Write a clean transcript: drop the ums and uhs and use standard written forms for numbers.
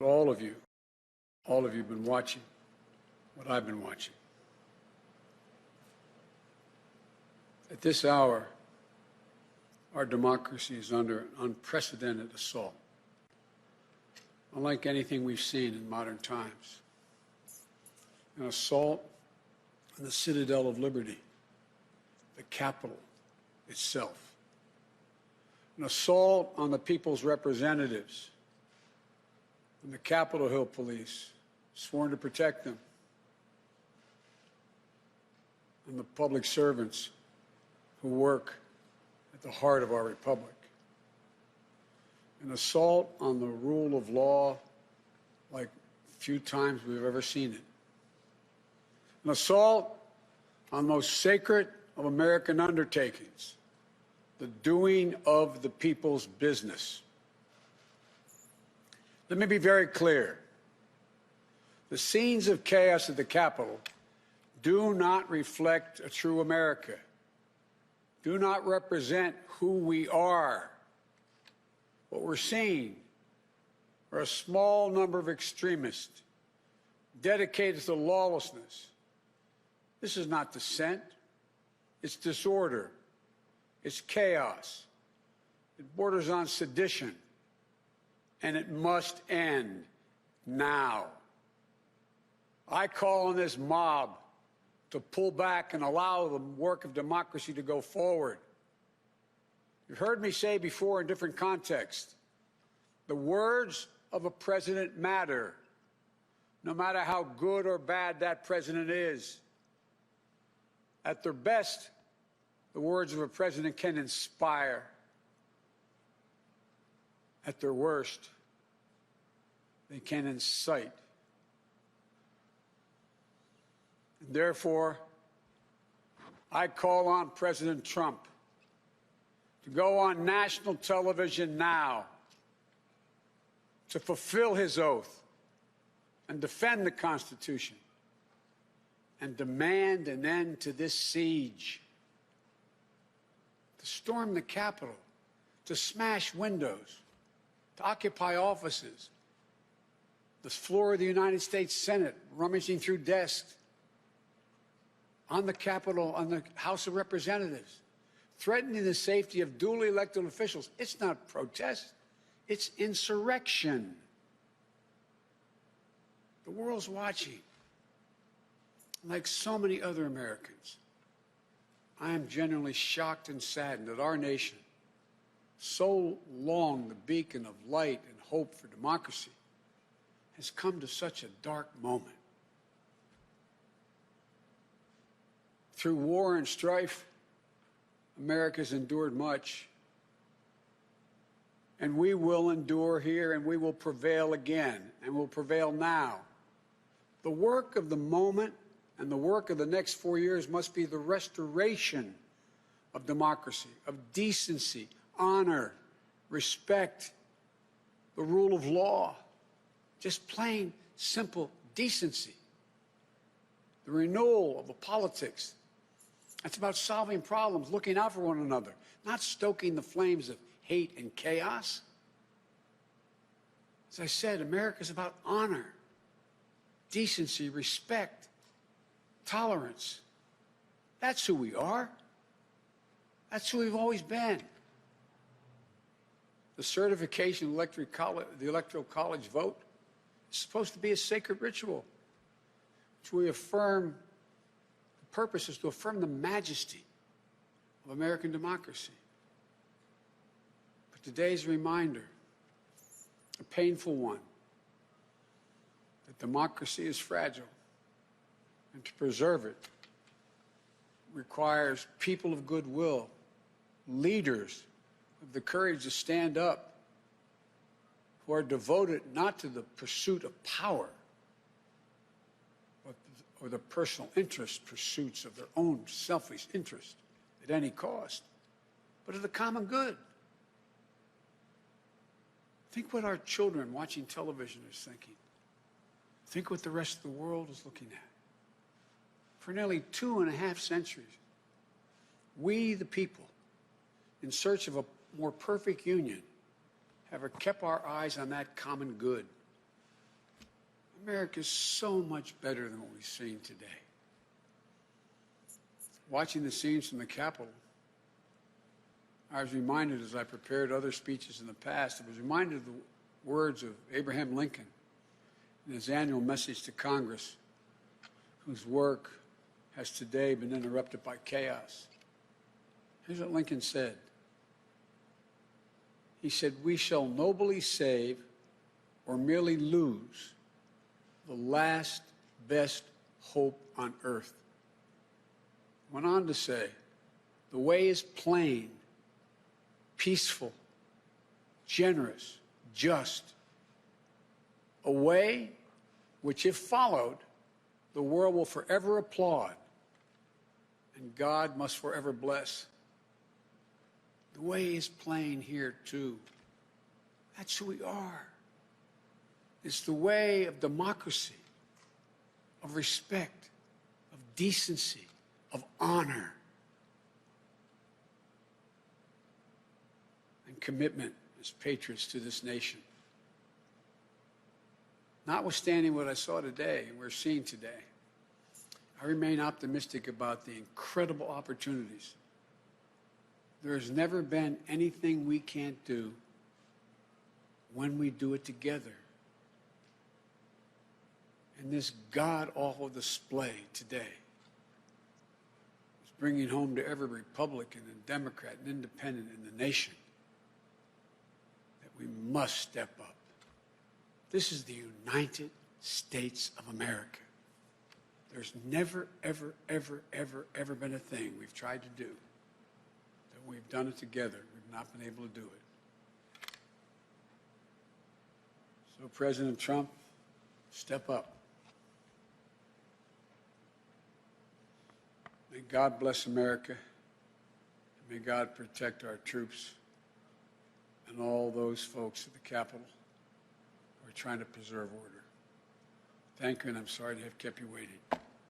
All of you have been watching what I've been watching. At this hour, our democracy is under an unprecedented assault, unlike anything we've seen in modern times. An assault on the citadel of liberty, the Capitol itself. An assault on the people's representatives and the Capitol Hill police, sworn to protect them, and the public servants who work at the heart of our republic. An assault on the rule of law like few times we've ever seen it. An assault on the most sacred of American undertakings, the doing of the people's business. Let me be very clear. The scenes of chaos at the Capitol do not reflect a true America, do not represent who we are. What we're seeing are a small number of extremists dedicated to lawlessness. This is not dissent. It's disorder. It's chaos. It borders on sedition. And it must end now. I call on this mob to pull back and allow the work of democracy to go forward. You've heard me say before in different contexts, the words of a president matter, no matter how good or bad that president is. At their best, the words of a president can inspire. At their worst, they can incite. And therefore, I call on President Trump to go on national television now to fulfill his oath and defend the Constitution and demand an end to this siege, to storm the Capitol, to smash windows, to occupy offices, the floor of the United States Senate, rummaging through desks, on the Capitol, on the House of Representatives, threatening the safety of duly elected officials. It's not protest, it's insurrection. The world's watching. Like so many other Americans, I am genuinely shocked and saddened that our nation, so long the beacon of light and hope for democracy, has come to such a dark moment. Through war and strife, America's endured much. And we will endure here, and we will prevail again, and will prevail now. The work of the moment and the work of the next 4 years must be the restoration of democracy, of decency, honor, respect, the rule of law, just plain, simple decency. The renewal of the politics. It's about solving problems, looking out for one another, not stoking the flames of hate and chaos. As I said, America's about honor, decency, respect, tolerance. That's who we are. That's who we've always been. The certification of the Electoral College vote is supposed to be a sacred ritual, which we affirm. The purpose is to affirm the majesty of American democracy. But today's reminder, a painful one, that democracy is fragile, and to preserve it requires people of goodwill, leaders with the courage to stand up, who are devoted not to the pursuit of power, or the personal interest pursuits of their own selfish interest at any cost, but of the common good. Think what our children watching television is thinking. Think what the rest of the world is looking at. For nearly 2.5 centuries, we, the people, in search of a more perfect union, have kept our eyes on that common good, America is so much better than what we've seen today. Watching the scenes from the Capitol, I was reminded, as I prepared other speeches in the past, I was reminded of the words of Abraham Lincoln in his annual message to Congress, whose work has today been interrupted by chaos. Here's what Lincoln said. He said, "We shall nobly save or merely lose the last best hope on earth." Went on to say, "The way is plain, peaceful, generous, just, a way which, if followed, the world will forever applaud and God must forever bless." The way is plain here, too. That's who we are. It's the way of democracy, of respect, of decency, of honor, and commitment as patriots to this nation. Notwithstanding what I saw today and we're seeing today, I remain optimistic about the incredible opportunities. There has never been anything we can't do when we do it together. And this god-awful display today is bringing home to every Republican and Democrat and Independent in the nation that we must step up. This is the United States of America. There's never, ever, ever, ever, ever been a thing we've tried to do that we've done it together. We've not been able to do it. So, President Trump, step up. May God bless America. May God protect our troops and all those folks at the Capitol who are trying to preserve order. Thank you, and I'm sorry to have kept you waiting.